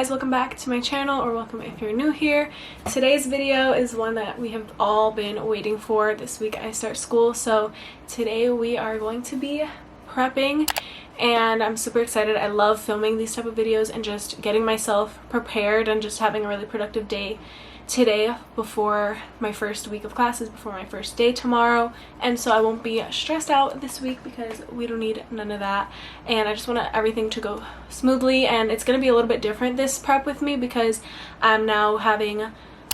guys, welcome back to my channel, or welcome if you're new here. Today's video is one that we have all been waiting for. This week I start school, so today we are going to be prepping and I'm super excited. I love filming these type of videos and just getting myself prepared and just having a really productive day today before my first week of classes, before my first day tomorrow, and so I won't be stressed out this week because we don't need none of that, and I just want everything to go smoothly. And it's going to be a little bit different this prep with me because I'm now having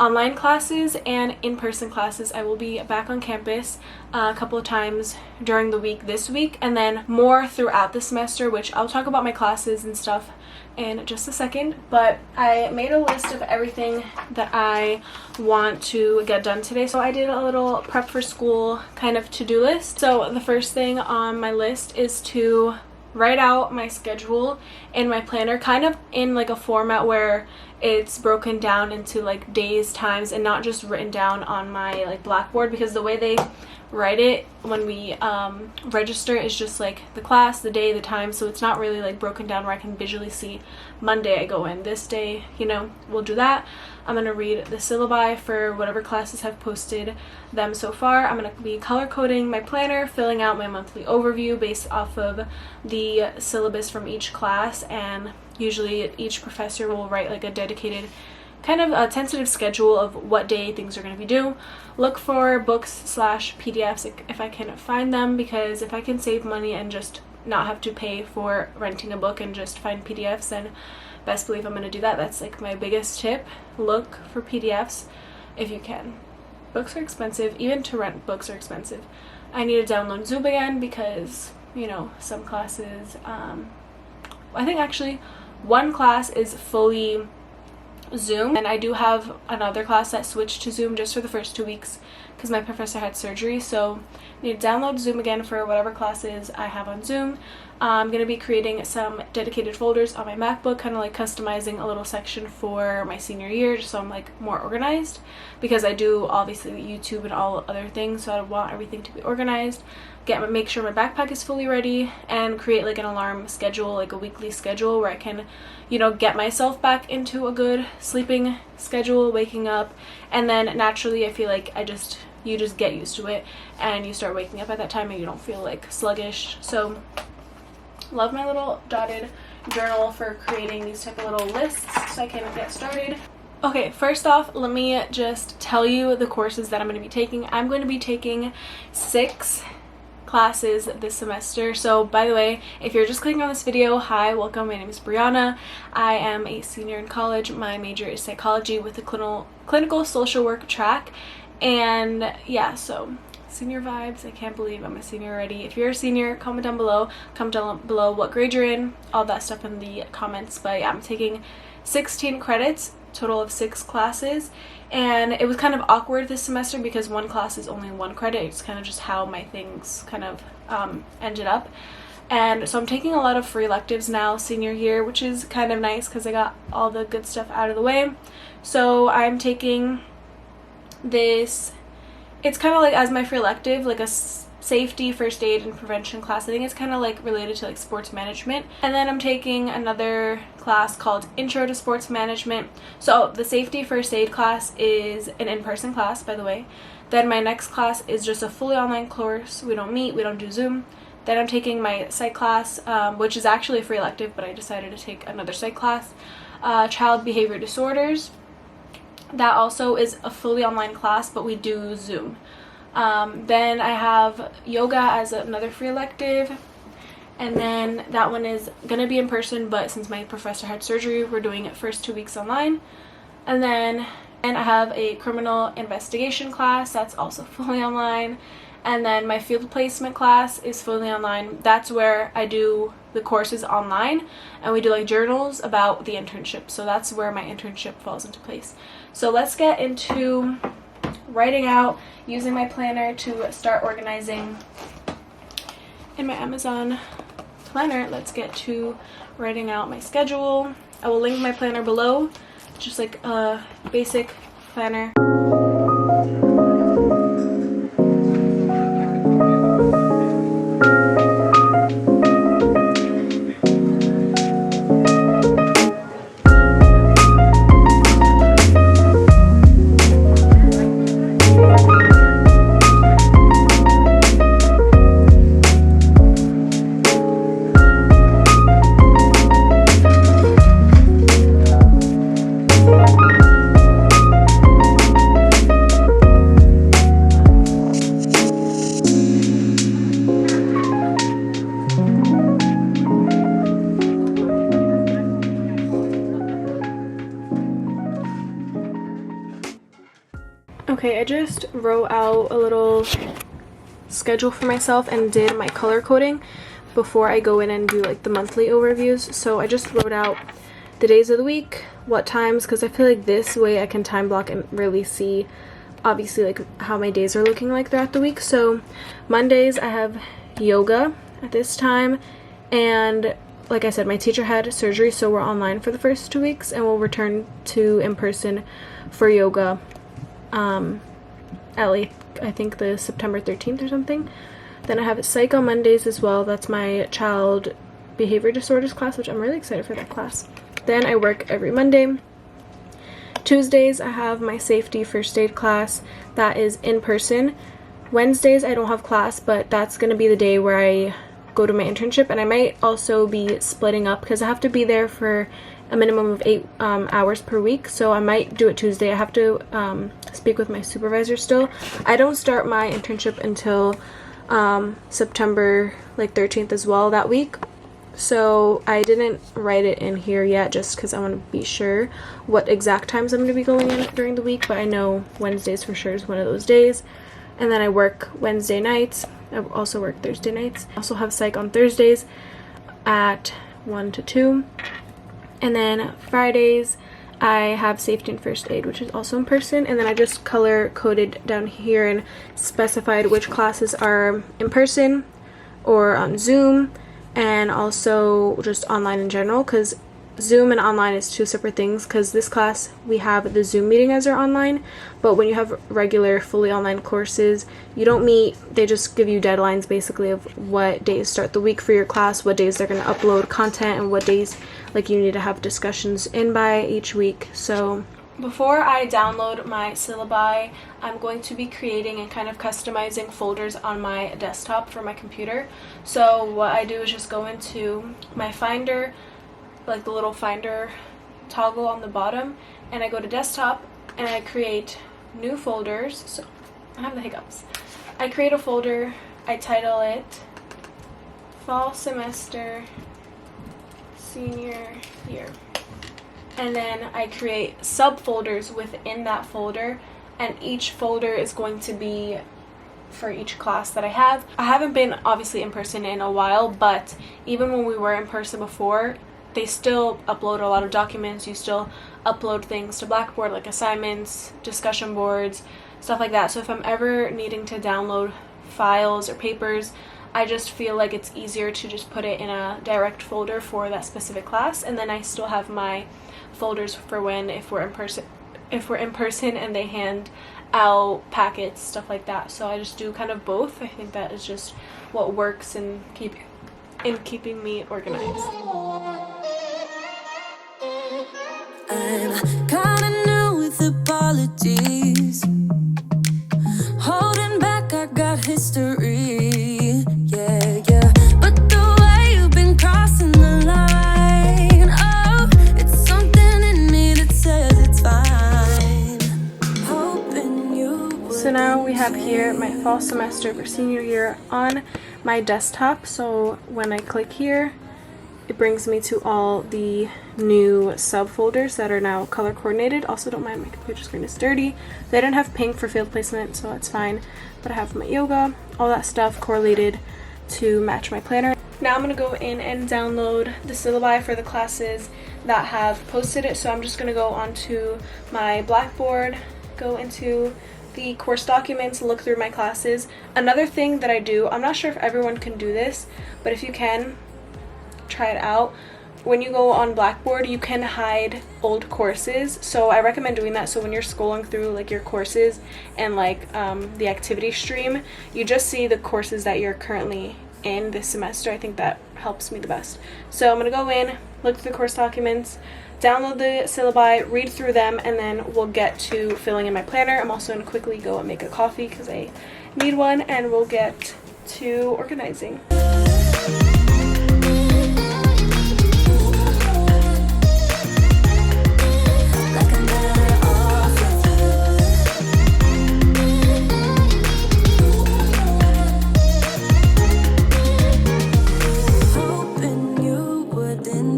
online classes and in-person classes. I will be back on campus a couple of times during the week this week, and then more throughout the semester, which I'll talk about my classes and stuff in just a second. But I made a list of everything that I want to get done today, so I did a little prep for school kind of to-do list. So the first thing on my list is to write out my schedule in my planner, kind of in like a format where it's broken down into like days, times, and not just written down on my like blackboard, because the way they write it when we register is just like the class, the day, the time, so it's not really like broken down where I can visually see Monday I go in, this day, you know, we'll do that. I'm going to read the syllabi for whatever classes have posted them so far. I'm going to be color coding my planner, filling out my monthly overview based off of the syllabus from each class, and usually each professor will write like a dedicated kind of a tentative schedule of what day things are going to be due. Look for books/PDFs if I can find them, because if I can save money and just not have to pay for renting a book and just find PDFs, then best believe I'm going to do that. That's like my biggest tip. Look for PDFs if you can. Books are expensive. Even to rent books are expensive. I need to download Zoom again because, you know, some classes, I think actually one class is fully Zoom, and I do have another class that switched to Zoom just for the first 2 weeks because my professor had surgery, so I need to download Zoom again for whatever classes I have on Zoom. I'm going to be creating some dedicated folders on my MacBook, kind of like customizing a little section for my senior year just so I'm like more organized, because I do obviously YouTube and all other things, so I want everything to be organized. Make sure my backpack is fully ready, and create like an alarm schedule, like a weekly schedule where I can, you know, get myself back into a good sleeping schedule, waking up, and then naturally I feel like you just get used to it and you start waking up at that time and you don't feel like sluggish. So love my little dotted journal for creating these type of little lists so I can get started. Okay, first off, let me just tell you the courses that I'm going to be taking. I'm going to be taking 6 classes this semester. So by the way, if you're just clicking on this video, hi, welcome, my name is Brianna. I am a senior in college. My major is psychology with a clinical social work track, and yeah, so senior vibes. I can't believe I'm a senior already. If you're a senior, comment down below what grade you're in, all that stuff in the comments. But yeah, I'm taking 16 credits, total of 6 classes, and it was kind of awkward this semester because one class is only 1 credit. It's kind of just how my things kind of ended up, and so I'm taking a lot of free electives now senior year, which is kind of nice because I got all the good stuff out of the way. So I'm taking this, it's kind of like as my free elective, like a safety, first aid, and prevention class. I think it's kind of like related to like sports management. And then I'm taking another class called Intro to Sports Management. So the safety first aid class is an in-person class, by the way. Then my next class is just a fully online course. We don't meet, we don't do Zoom. Then I'm taking my psych class, which is actually a free elective, but I decided to take another psych class, child behavior disorders. That also is a fully online class, but we do Zoom. Then I have yoga as another free elective, and then that one is gonna be in person, but since my professor had surgery, we're doing it first 2 weeks online. And then I have a criminal investigation class that's also fully online, and then my field placement class is fully online. That's where I do the courses online, and we do like journals about the internship, so that's where my internship falls into place. So let's get into writing out, using my planner to start organizing. In my Amazon planner, let's get to writing out my schedule. I will link my planner below, just like a basic planner. Okay, I just wrote out a little schedule for myself and did my color coding before I go in and do like the monthly overviews. So I just wrote out the days of the week, what times, because I feel like this way I can time block and really see obviously like how my days are looking like throughout the week. So Mondays I have yoga at this time, and like I said, my teacher had surgery, so we're online for the first 2 weeks, and we'll return to in person for yoga at like I think the September 13th or something. Then I have psych on Mondays as well. That's my child behavior disorders class, which I'm really excited for that class. Then I work every Monday. Tuesdays I have my safety first aid class that is in person. Wednesdays I don't have class, but that's going to be the day where I go to my internship, and I might also be splitting up because I have to be there for a minimum of 8 hours per week, so I might do it Tuesday. I have to speak with my supervisor still. I don't start my internship until September like 13th as well that week, so I didn't write it in here yet just because I want to be sure what exact times I'm going to be going in during the week, but I know Wednesdays for sure is one of those days. And then I work Wednesday nights. I also work Thursday nights. I also have psych on Thursdays at 1 to 2. And then Fridays I have safety and first aid, which is also in person. And then I just color coded down here and specified which classes are in person or on Zoom, and also just online in general, because Zoom and online is two separate things, because this class we have the Zoom meeting as our online, but when you have regular fully online courses, you don't meet. They just give you deadlines basically of what days start the week for your class, what days they're going to upload content, and what days like you need to have discussions in by each week. So before I download my syllabi, I'm going to be creating and kind of customizing folders on my desktop for my computer. So what I do is just go into my Finder, like the little Finder toggle on the bottom, and I go to desktop and I create new folders. So I have the hiccups. I create a folder, I title it Fall Semester Senior Year, and then I create subfolders within that folder, and each folder is going to be for each class that I have. I haven't been obviously in person in a while, but even when we were in person before, they still upload a lot of documents. You still upload things to Blackboard, like assignments, discussion boards, stuff like that. So if I'm ever needing to download files or papers, I just feel like it's easier to just put it in a direct folder for that specific class, and then I still have my folders for when if we're in person and they hand out packets, stuff like that. So I just do kind of both. I think that is just what works in keeping me organized. I'm kinda new with apologies. Holding back, I got history. Yeah, yeah. But the way you've been crossing the line, oh, it's something in me that says it's fine. Hoping you. So now we have here my fall semester for senior year on my desktop. So when I click here, it brings me to all the new subfolders that are now color coordinated. Also, don't mind my computer screen is dirty. They didn't have pink for field placement, so that's fine. But I have my yoga, all that stuff correlated to match my planner. Now I'm going to go in and download the syllabi for the classes that have posted it. So I'm just going to go onto my Blackboard, go into the course documents, look through my classes. Another thing that I do, I'm not sure if everyone can do this, but if you can, try it out. When you go on Blackboard, you can hide old courses, so I recommend doing that. So when you're scrolling through like your courses and like the activity stream, you just see the courses that you're currently in this semester. I think that helps me the best. So I'm gonna go in, look through the course documents, download the syllabi, read through them, and then we'll get to filling in my planner. I'm also gonna quickly go and make a coffee because I need one, and we'll get to organizing.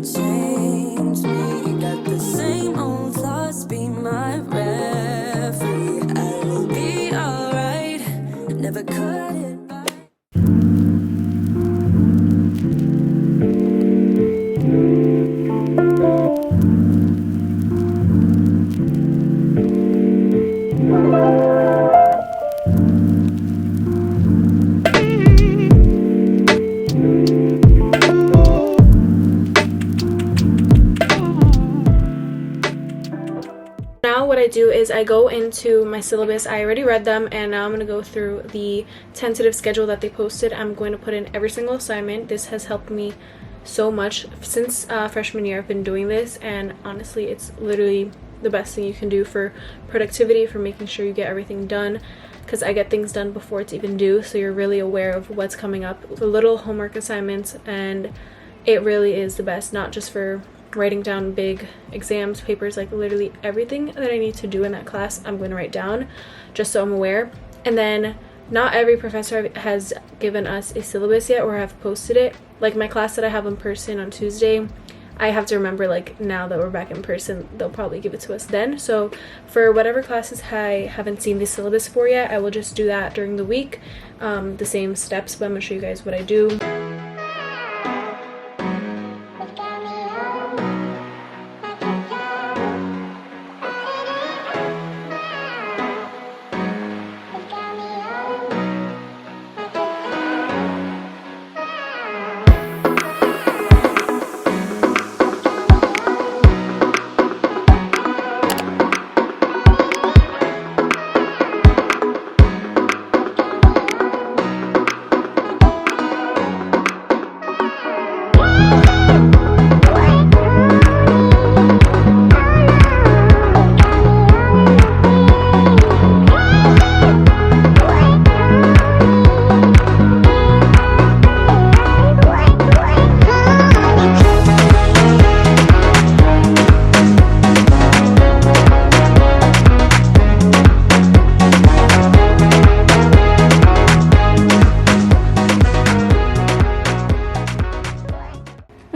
Change me, got the same old thoughts, be my referee. I now what I do is I go into my syllabus. I already read them, and now I'm going to go through the tentative schedule that they posted. I'm going to put in every single assignment. This has helped me so much since freshman year. I've been doing this, and honestly it's literally the best thing you can do for productivity, for making sure you get everything done, because I get things done before it's even due, so you're really aware of what's coming up. The little homework assignments, and it really is the best, not just for writing down big exams, papers, like literally everything that I need to do in that class I'm going to write down just so I'm aware. And then not every professor has given us a syllabus yet or have posted it. Like my class that I have in person on Tuesday, I have to remember, like, now that we're back in person, they'll probably give it to us then. So for whatever classes I haven't seen the syllabus for yet, I will just do that during the week, the same steps, but I'm going to show you guys what I do.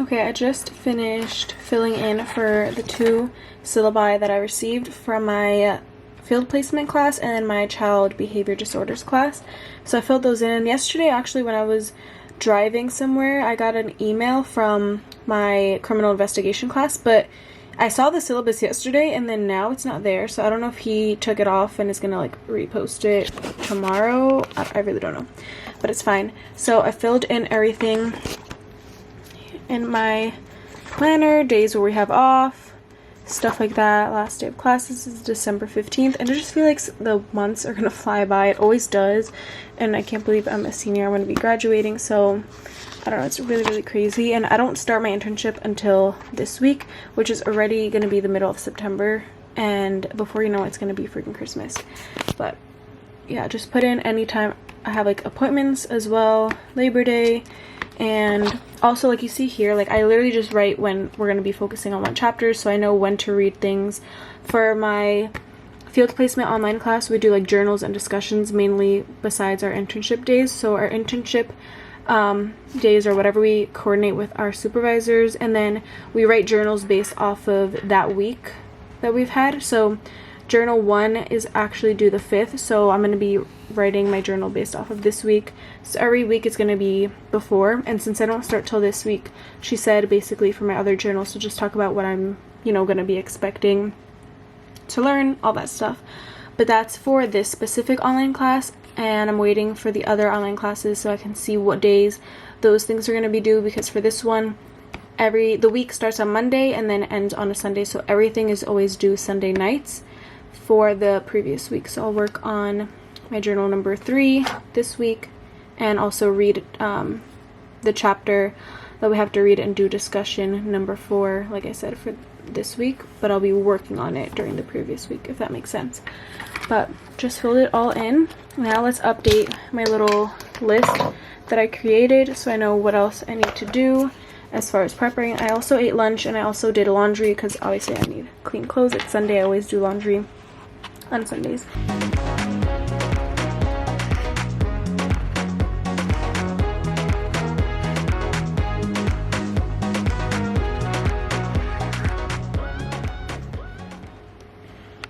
Okay, I just finished filling in for the 2 syllabi that I received from my field placement class and my child behavior disorders class. So I filled those in. Yesterday, actually, when I was driving somewhere, I got an email from my criminal investigation class, but I saw the syllabus yesterday and then now it's not there. So I don't know if he took it off and is gonna like repost it tomorrow. I really don't know, but it's fine. So I filled in everything in my planner, days where we have off, stuff like that. Last day of classes is December 15th, and I just feel like the months are gonna fly by. It always does, and I can't believe I'm a senior. I'm gonna be graduating, so I don't know, it's really, really crazy. And I don't start my internship until this week, which is already gonna be the middle of September, and before you know it, it's gonna be freaking Christmas. But yeah, just put in anytime. I have like appointments as well, Labor Day. And also, like you see here, like I literally just write when we're going to be focusing on what chapters, so I know when to read things. For my field placement online class, we do like journals and discussions mainly besides our internship days. So our internship days or whatever, we coordinate with our supervisors, and then we write journals based off of that week that we've had. So journal 1 is actually due the 5th, so I'm going to be writing my journal based off of this week. So every week it's going to be before, and since I don't start till this week, she said basically for my other journals to just talk about what I'm, you know, going to be expecting to learn, all that stuff. But that's for this specific online class, and I'm waiting for the other online classes so I can see what days those things are going to be due, because for this one, the week starts on Monday and then ends on a Sunday, so everything is always due Sunday nights for the previous week. So I'll work on my journal number 3 this week, and also read the chapter that we have to read and do discussion number 4, like I said, for this week, but I'll be working on it during the previous week, if that makes sense. But just filled it all in. Now let's update my little list that I created so I know what else I need to do as far as preparing. I also ate lunch, and I also did laundry because obviously I need clean clothes. It's Sunday, I always do laundry on Sundays.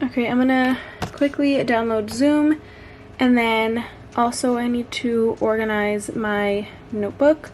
Okay, I'm gonna quickly download Zoom, and then also I need to organize my notebook.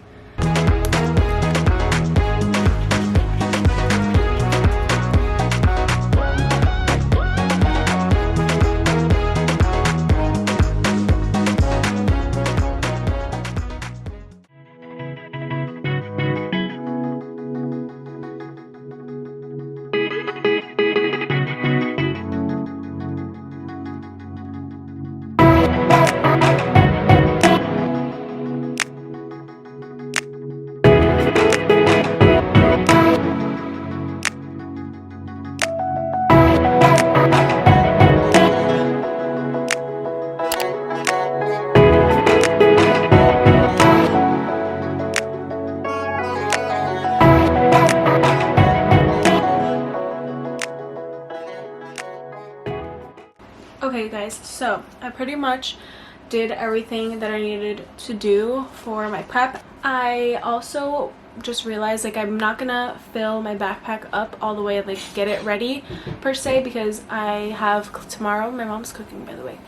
Okay guys, so I pretty much did everything that I needed to do for my prep. I also just realized like I'm not gonna fill my backpack up all the way and like get it ready per se, because I have tomorrow, my mom's cooking by the way,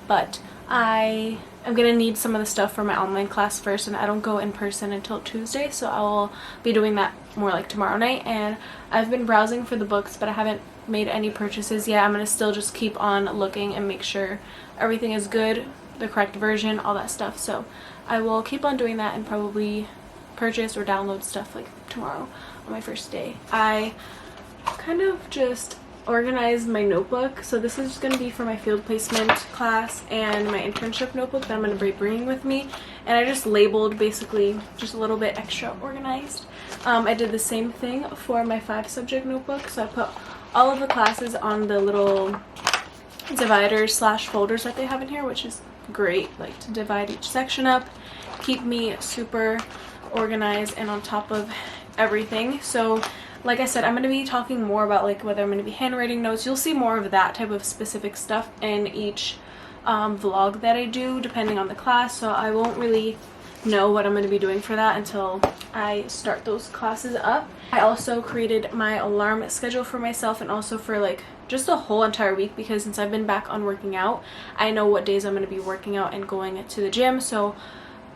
but I am gonna need some of the stuff for my online class first, and I don't go in person until Tuesday, so I will be doing that more like tomorrow night. And I've been browsing for the books, but I haven't made any purchases yet. I'm gonna still just keep on looking and make sure everything is good, the correct version, all that stuff. So I will keep on doing that and probably purchase or download stuff like tomorrow on my first day. I kind of just organized my notebook, so this is going to be for my field placement class and my internship notebook that I'm going to be bringing with me, and I just labeled basically just a little bit extra organized. I did the same thing for my 5-subject notebook, so I put all of the classes on the little dividers / folders that they have in here, which is great, like to divide each section up, keep me super organized and on top of everything. So like I said, I'm going to be talking more about like whether I'm going to be handwriting notes. You'll see more of that type of specific stuff in each vlog that I do depending on the class, so I won't really know what I'm going to be doing for that until I start those classes up. I also created my alarm schedule for myself and also for like just a whole entire week, because since I've been back on working out, I know what days I'm going to be working out and going to the gym, so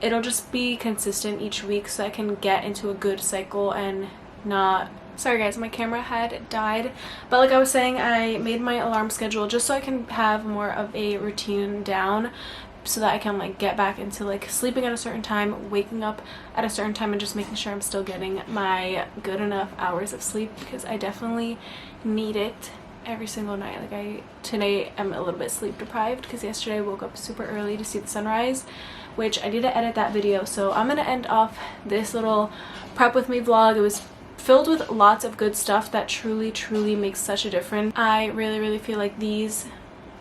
it'll just be consistent each week so I can get into a good cycle and not... Sorry guys, my camera had died, but like I was saying, I made my alarm schedule just so I can have more of a routine down, so that I can like get back into like sleeping at a certain time, waking up at a certain time, and just making sure I'm still getting my good enough hours of sleep, because I definitely need it every single night. Like today I'm a little bit sleep deprived because yesterday I woke up super early to see the sunrise, which I need to edit that video. So I'm gonna end off this little prep with me vlog. It was filled with lots of good stuff that truly makes such a difference. I really feel like these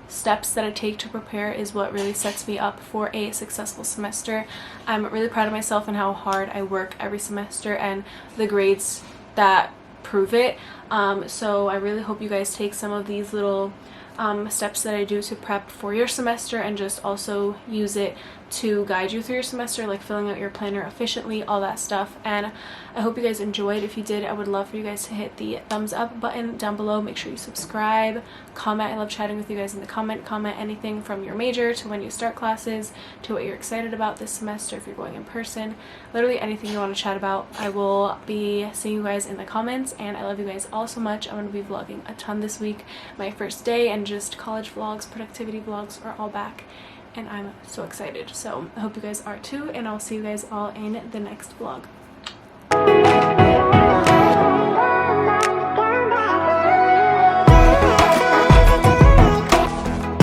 steps that I take to prepare is what really sets me up for a successful semester. I'm really proud of myself and how hard I work every semester, and the grades that prove it. So I really hope you guys take some of these little steps that I do to prep for your semester and just also use it to guide you through your semester, like filling out your planner efficiently, all that stuff. And I hope you guys enjoyed. If you did, I would love for you guys to hit the thumbs up button down below. Make sure you subscribe, comment. I love chatting with you guys in the comment anything from your major to when you start classes to what you're excited about this semester, if you're going in person, literally anything you want to chat about. I will be seeing you guys in the comments, and I love you guys all so much. I'm going to be vlogging a ton this week. My first day and just college vlogs, productivity vlogs are all back, and I'm so excited. So I hope you guys are too, and I'll see you guys all in the next vlog.